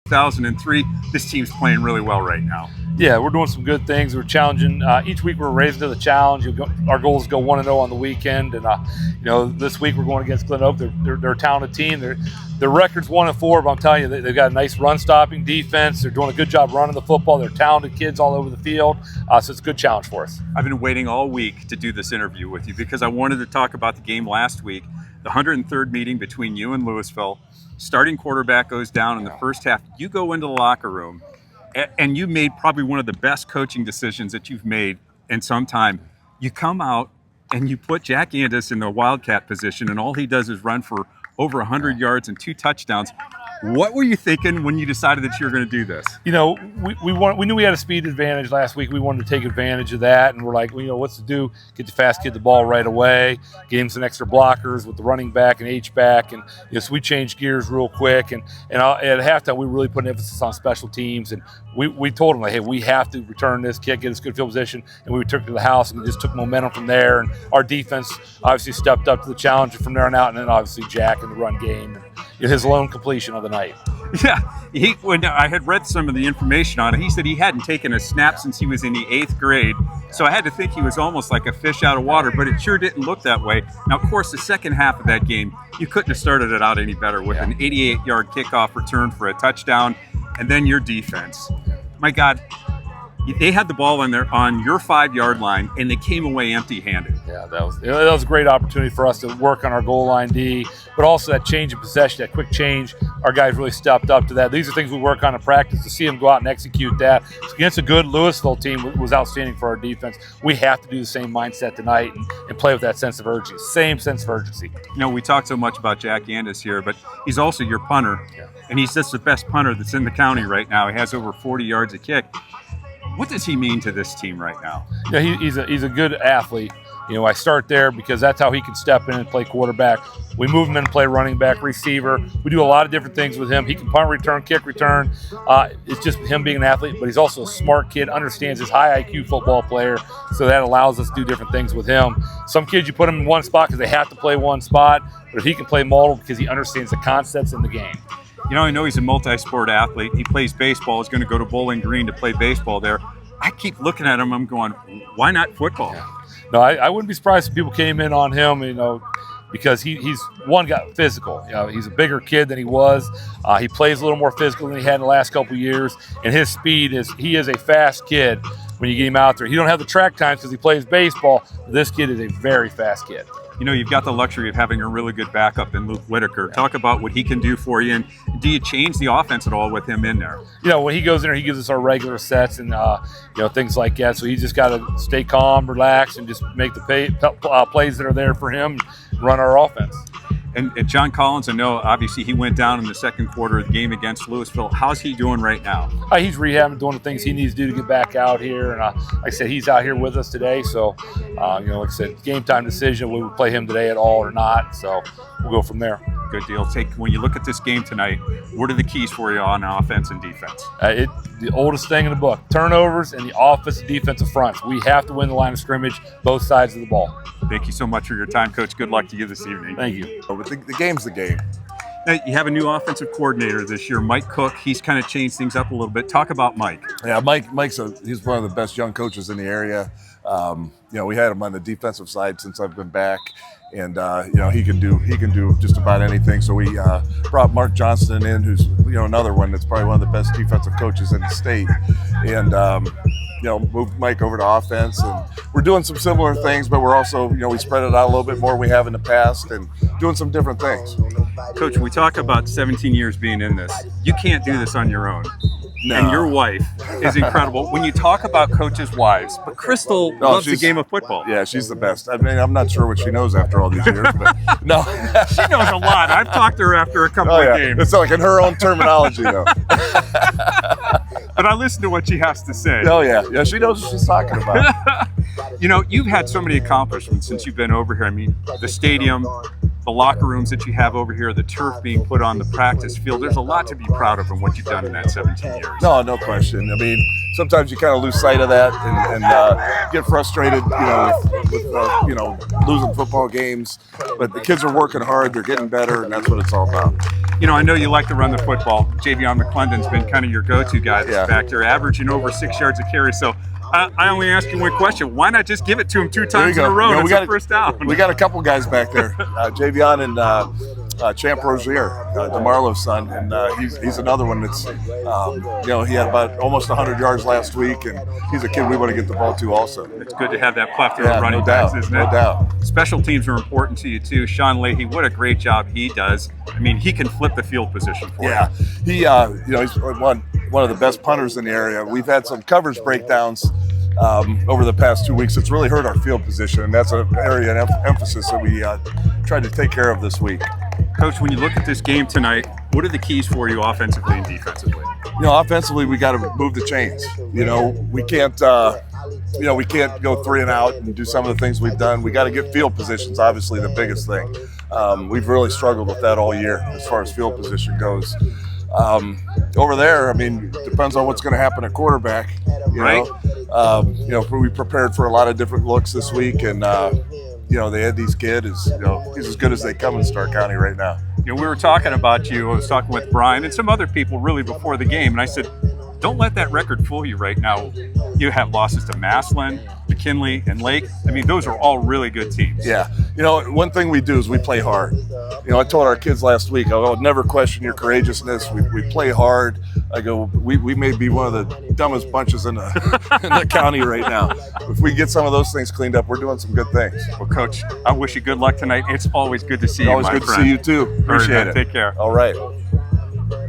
2003, this team's playing really well right now. Yeah, we're doing some good things. We're challenging. Each week we're raising to the challenge. Our goal is to go 1-0 on the weekend. And, this week we're going against GLENOAK. They're a talented team. Their record's 1-4, but I'm telling you, they've got a nice run-stopping defense. They're doing a good job running the football. They're talented kids all over the field. So it's a good challenge for us. I've been waiting all week to do this interview with you because I wanted to talk about the game last week, the 103rd meeting between you and Louisville. Starting quarterback goes down in the first half. You go into the locker room, and you made probably one of the best coaching decisions that you've made in some time. You come out and you put Jack Andis in the Wildcat position, and all he does is run for over 100 yards and 2 touchdowns. What were you thinking when you decided that you were going to do this? We knew we had a speed advantage last week. We wanted to take advantage of that, and we're like, what's to do? Get the fast kid the ball right away. Get him some extra blockers with the running back and H-back, and so we changed gears real quick. And at halftime, we really put an emphasis on special teams, and we told them, like, hey, we have to return this kick, get us good field position, and we took it to the house, and we just took momentum from there. And our defense obviously stepped up to the challenge from there on out, and then obviously Jack in the run game and his lone completion of the night. Yeah, when I had read some of the information on it, he said he hadn't taken a snap since he was in the 8th grade. So I had to think he was almost like a fish out of water, but it sure didn't look that way. Now, of course, the second half of that game, you couldn't have started it out any better with an 88-yard kickoff return for a touchdown, and then your defense. My God, they had the ball on your 5-yard line, and they came away empty-handed. Yeah, that was a great opportunity for us to work on our goal line D, but also that change of possession, that quick change. Our guys really stepped up to that. These are things we work on in practice. To see them go out and execute that against a good Louisville team was outstanding for our defense. We have to do the same mindset tonight and play with that sense of urgency, same sense of urgency. We talk so much about Jack Andis here, but he's also your punter, and he's just the best punter that's in the county right now. He has over 40 yards a kick. What does he mean to this team right now? Yeah, he's a good athlete. I start there because that's how he can step in and play quarterback. We move him in and play running back, receiver. We do a lot of different things with him. He can punt return, kick return. It's just him being an athlete, but he's also a smart kid, understands his high IQ football player, so that allows us to do different things with him. Some kids, you put them in one spot because they have to play one spot, but if he can play multiple because he understands the concepts in the game. I know he's a multi-sport athlete. He plays baseball. He's going to go to Bowling Green to play baseball there. I keep looking at him. I'm going, why not football? Yeah. No, I wouldn't be surprised if people came in on him, because he's got physical. He's a bigger kid than he was. He plays a little more physical than he had in the last couple of years, and his speed he is a fast kid when you get him out there. He don't have the track times because he plays baseball, but this kid is a very fast kid. You've got the luxury of having a really good backup in Luke Whitaker. Talk about what he can do for you, and do you change the offense at all with him in there? When he goes in there, he gives us our regular sets and things like that. So he's just got to stay calm, relax, and just make the plays that are there for him, and run our offense. And John Collins, I know obviously he went down in the second quarter of the game against Louisville. How's he doing right now? He's rehabbing, doing the things he needs to do to get back out here. And like I said, he's out here with us today. So, like I said, game time decision, we would play him today at all or not. So we'll go from there. Good deal. When you look at this game tonight, what are the keys for you on offense and defense? The oldest thing in the book, turnovers and the offensive defensive fronts. We have to win the line of scrimmage, both sides of the ball. Thank you so much for your time, Coach. Good luck to you this evening. Thank you. The game's the game. Now, you have a new offensive coordinator this year, Mike Cook. He's kind of changed things up a little bit. Talk about Mike. Yeah, he's one of the best young coaches in the area. We had him on the defensive side since I've been back, and he can do just about anything. So we brought Mark Johnston in, who's another one that's probably one of the best defensive coaches in the state, and moved Mike over to offense, and we're doing some similar things, but we're also we spread it out a little bit more than we have in the past, and doing some different things. Coach, we talk about 17 years being in this. You can't do this on your own. No. And your wife is incredible. When you talk about coaches' wives, but Crystal loves the game of football. Yeah, she's the best. I mean, I'm not sure what she knows after all these years, but no. She knows a lot. I've talked to her after a couple of games. It's like in her own terminology, though. But I listen to what she has to say. Oh, yeah. Yeah, she knows what she's talking about. You've had so many accomplishments since you've been over here. I mean, the stadium, the locker rooms that you have over here, the turf being put on the practice field. There's a lot to be proud of in what you've done in that 17 years. No question. I mean, sometimes you kind of lose sight of that and get frustrated, with losing football games. But the kids are working hard. They're getting better, and that's what it's all about. I know you like to run the football. Javion McClendon's been kind of your go-to guy that's back there, averaging over 6 yards a carry. So I only ask you one question. Why not just give it to him 2 times in a row? It's a first down. We got a couple guys back there, Javion and Champ Rozier, DeMarlo's son, and he's another one that's, he had about almost 100 yards last week, and he's a kid we want to get the ball to also. It's good to have that plethora of running backs, isn't it? No doubt. Special teams are important to you too. Sean Leahy, what a great job he does. I mean, he can flip the field position for you. He, he's one of the best punters in the area. We've had some coverage breakdowns over the past 2 weeks. It's really hurt our field position, and that's an area of emphasis that we tried to take care of this week. Coach, when you look at this game tonight, what are the keys for you offensively and defensively? Offensively, we got to move the chains. We can't, we can't go 3 and out and do some of the things we've done. We got to get field positions, obviously the biggest thing. We've really struggled with that all year as far as field position goes. Over there, I mean, depends on what's going to happen at quarterback. Right. We prepared for a lot of different looks this week, and the Andy's kid is, he's as good as they come in Stark County right now. We were talking about you. I was talking with Brian and some other people really before the game, and I said, don't let that record fool you right now. You have losses to Massillon, McKinley, and Lake. I mean, those are all really good teams. Yeah. One thing we do is we play hard. I told our kids last week, I would never question your courageousness. We play hard. I go, we may be one of the dumbest bunches in the county right now. If we get some of those things cleaned up, we're doing some good things. Well, Coach, I wish you good luck tonight. It's always good to see you, always my good friend. to see you, too. Appreciate it. Take care. All right.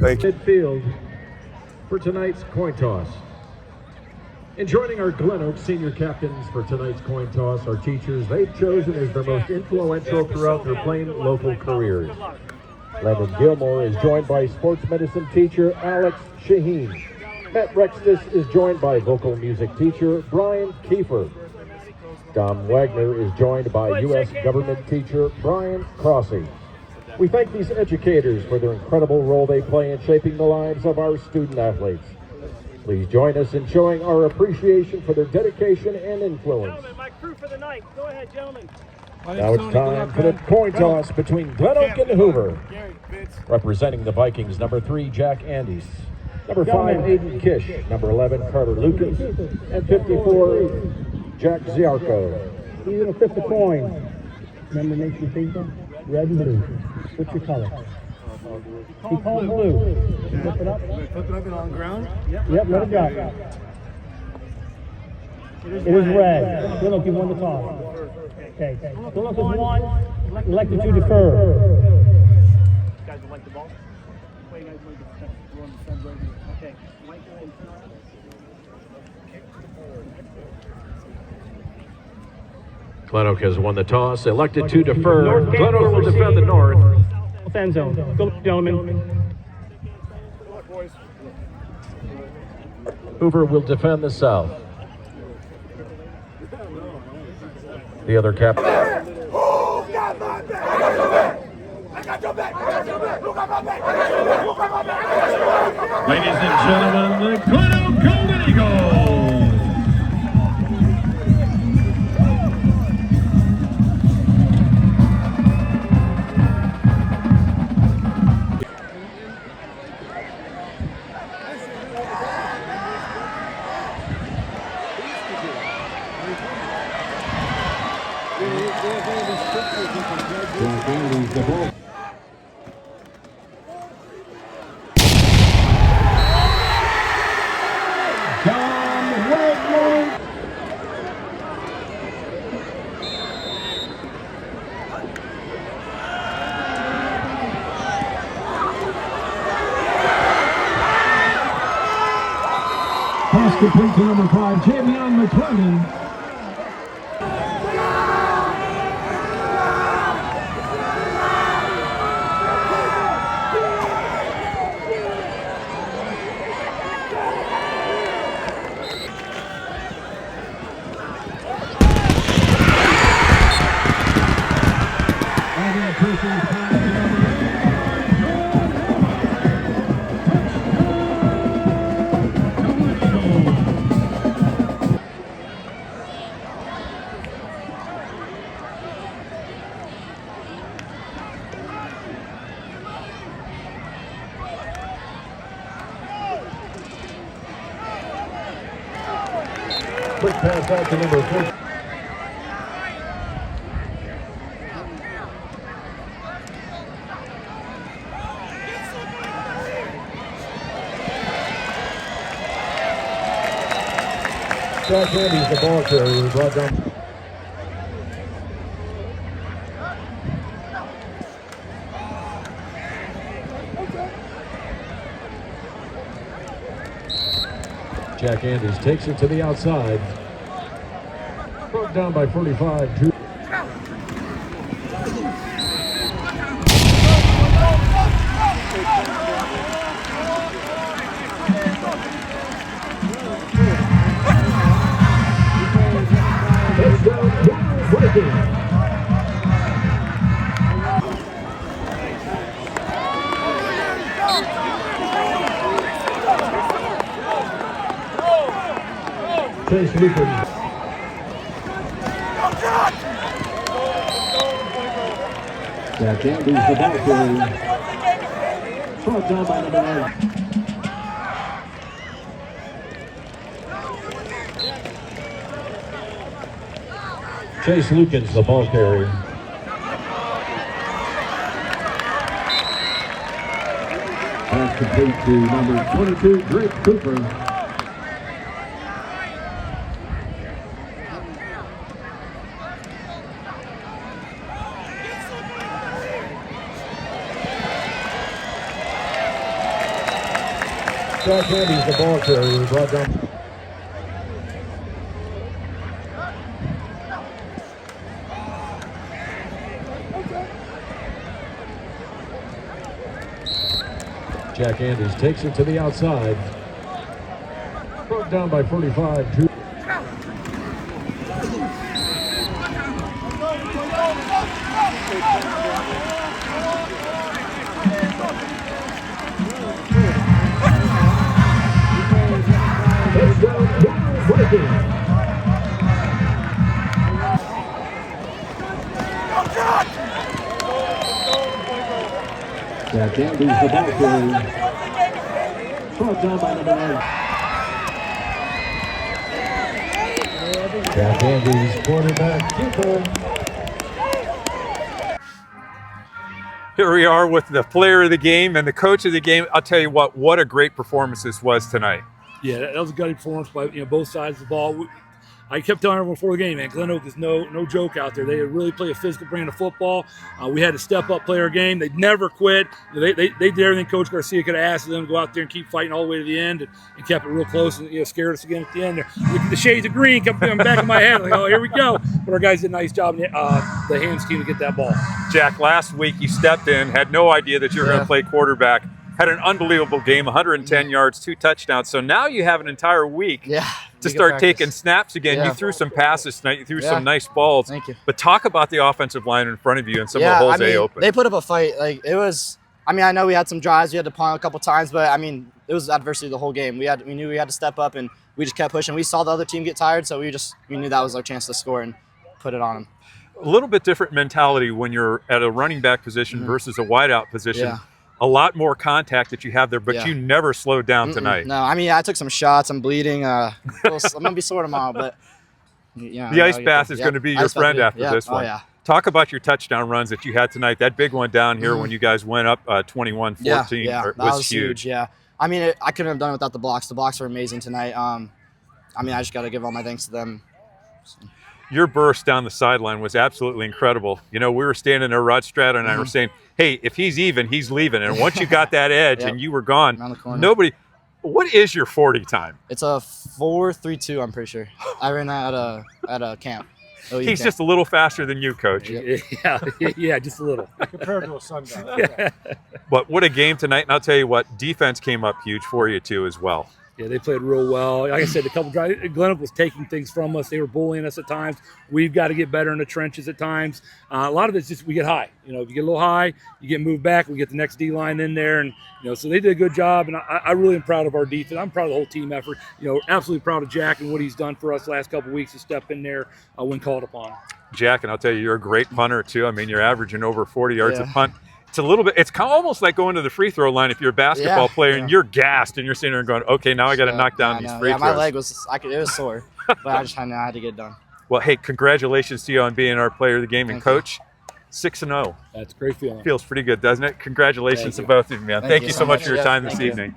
Thank you. Midfield for tonight's coin toss. And joining our GLENOAK senior captains for tonight's coin toss are teachers they've chosen as their most influential throughout their plain local careers. Landon Gilmore is joined by sports medicine teacher Alex Shaheen. Matt Rextus is joined by vocal music teacher Brian Kiefer. Dom Wagner is joined by U.S. government teacher Brian Crossy. We thank these educators for their incredible role they play in shaping the lives of our student athletes. Please join us in showing our appreciation for their dedication and influence. Gentlemen, my crew for the night. Go ahead, gentlemen. Now it's time for the coin toss between GLENOAK and Hoover. Representing the Vikings, number 3, Jack Andes. Number 5, Aiden Kish. Number 11, Carter Lucas. And 54, Jack Ziarko. You're going to flip the coin. Remember, make your finger red and blue. What's your color? He called blue. Flip it up. Flip it up and on the ground? Yep, let it go. It is red. GLENOAK, you won the toss. Okay. GLENOAK is one. Elected to defer. You guys would like the ball? Wait, you guys want to on the side right here. Okay. Mike, go ahead and turn around. GLENOAK has won the toss, elected to defer. GLENOAK will defend the north. End zone. Go, gentlemen. Hoover will defend the south. The other captain. Ladies and gentlemen, the GLENOAK Golden Eagles. Pass complete to number 5, Javion McClendon. Person quick pass out to number 4. Jack Andy's the ball carrier, brought down. Jack Andes takes it to the outside. Brought down by 45. Touchdown, Vikings. Chase Lucas. Jack Andes the ball carrier. Brought down by number 9. Chase Lucas, the ball carrier. Pass complete to number 22, Drake Cooper. Jack Andes, the ball carrier, brought down. Jack Andes takes it to the outside. Brought down by 45. Jack Andes, the ball carrier. Brought down by number 9. Jack Andes, quarterback, keeper. Here we are with the player of the game and the coach of the game. I'll tell you what a great performance this was tonight. Yeah, that was a good performance by both sides of the ball. I kept telling everyone before the game, man, GLENOAK is no joke out there. They really play a physical brand of football. We had to step up, play our game. They never quit. They did everything Coach Garcia could have asked them to go out there and keep fighting all the way to the end, and kept it real close and scared us again at the end. The shades of green kept coming back in my head. Like, oh, here we go. But our guys did a nice job, the hands team, to get that ball. Jack, last week you stepped in, had no idea that you were going to play quarterback. Had an unbelievable game, 110 yards, 2 touchdowns. So now you have an entire week to start taking snaps again. You threw some passes tonight. You threw some nice balls. Thank you. But talk about the offensive line in front of you and some of the holes they opened. They put up a fight. Like, it was, I know we had some drives. We had to punt a couple times, but, it was adversity the whole game. We knew we had to step up, and we just kept pushing. We saw the other team get tired, so we knew that was our chance to score and put it on them. A little bit different mentality when you're at a running back position versus a wideout position. Yeah. A lot more contact that you have there, but you never slowed down tonight. No, I took some shots. I'm bleeding. I'm going to be sore tomorrow, but the ice bath is going to be your friend after this one. Talk about your touchdown runs that you had tonight. That big one down here when you guys went up 21-14 was huge. Yeah. I couldn't have done it without the blocks. The blocks were amazing tonight. I just got to give all my thanks to them. Your burst down the sideline was absolutely incredible. We were standing there, Rod Strata and I were saying, hey, if he's even, he's leaving. And once you got that edge and you were gone, nobody – what is your 40 time? It's a 4.32, I'm pretty sure. I ran that at a camp. He's just a little faster than you, Coach. Yeah, just a little. Compared to a sundown. But what a game tonight. And I'll tell you what, defense came up huge for you too as well. Yeah, they played real well. Like I said, a couple drives, GLENOAK was taking things from us. They were bullying us at times. We've got to get better in the trenches at times. A lot of it's just we get high. If you get a little high, you get moved back. We get the next D-line in there. And, so they did a good job. And I really am proud of our defense. I'm proud of the whole team effort. Absolutely proud of Jack and what he's done for us the last couple of weeks to step in there when called upon. Jack, and I'll tell you, you're a great punter too. You're averaging over 40 yards a punt. it's a little bit. It's kind of almost like going to the free throw line if you're a basketball Yeah, player and you're gassed and you're sitting there going, okay, now I got to knock down these free Yeah, throws. my leg was, it was sore, but I just kind of had to get it done. Well, hey, congratulations to you on being our player of the game and Thank coach. 6-0. That's a great feeling. Feels pretty good, doesn't it? Congratulations to Thank you. both of you, man. Thank you so much for your Yeah, time this thank you. evening.